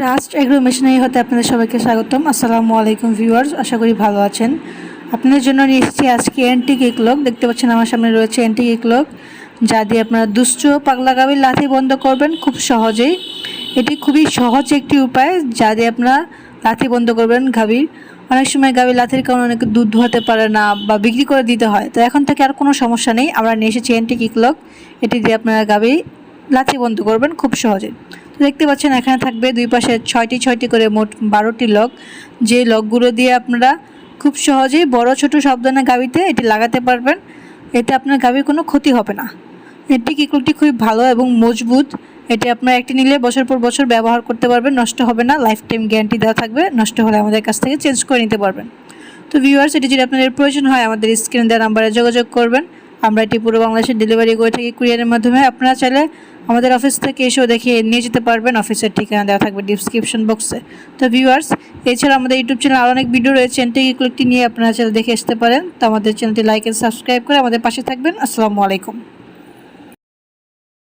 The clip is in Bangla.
ট্রাস্ট এগ্রো মেশিনারি হতে আপনাদের সবাইকে স্বাগতম। আসসালামু আলাইকুম ভিউয়ার্স, আশা করি ভালো আছেন। আপনাদের জন্য নিয়ে এসেছি আজকে অ্যান্টিক ইকলক। দেখতে পাচ্ছেন আমার সামনে রয়েছে অ্যান্টিক ইকলক, যা দিয়ে আপনারা দুষ্ট পাগলা গাভীর লাথি বন্ধ করবেন খুব সহজেই। এটি খুবই সহজ একটি উপায় যা দিয়ে আপনারা লাথি বন্ধ করবেন গাভীর। অনেক সময় গাভীর লাথির কারণে অনেকে দুধ ধোয়াতে পারে না বা বিক্রি করে দিতে হয়, তো এখন থেকে আর কোনো সমস্যা নেই। আমরা নিয়ে এসেছি অ্যান্টিক ইকলক, এটি দিয়ে আপনারা গাভী লাথি বন্ধ করবেন খুব সহজে। তো দেখতে পাচ্ছেন এখানে থাকবে দুই পাশে ছয়টি করে মোট 12টি লক, যে লকগুলো দিয়ে আপনারা খুব সহজেই বড় ছোট সব ধরনের গাভীতে এটি লাগাতে পারবেন। এতে আপনার গাভীর কোনো ক্ষতি হবে না। অ্যান্টিক ইকলকটি খুবই ভালো এবং মজবুত। এটি আপনারা একটি নিলে বছর পর বছর ব্যবহার করতে পারবেন, নষ্ট হবে না। লাইফ টাইম গ্যারান্টি দেওয়া থাকবে, নষ্ট হলে আমাদের কাছ থেকে চেঞ্জ করে নিতে পারবেন। তো ভিউয়ার্স, এটি যদি আপনাদের প্রয়োজন হয় আমাদের স্ক্রিনে দেওয়া নাম্বারে যোগাযোগ করবেন। আমরা এটি পুরো বাংলাদেশে ডেলিভারি করে থাকি কুরিয়ারের মাধ্যমে। আপনারা চাইলে আমাদের অফিস থেকে এসেও দেখে নিয়ে যেতে পারবেন। অফিসের ঠিকানা দেওয়া থাকবে ডিসক্রিপশন বক্সে। তো ভিউয়ার্স, এছাড়া আমাদের ইউটিউব চ্যানেলে আরও অনেক ভিডিও রয়েছে অ্যান্টিক ইকলকটি নিয়ে, আপনারা চাইলে দেখে আসতে পারেন। তো আমাদের চ্যানেলটি লাইক এন্ড সাবস্ক্রাইব করে আমাদের পাশে থাকবেন। আসসালামু আলাইকুম।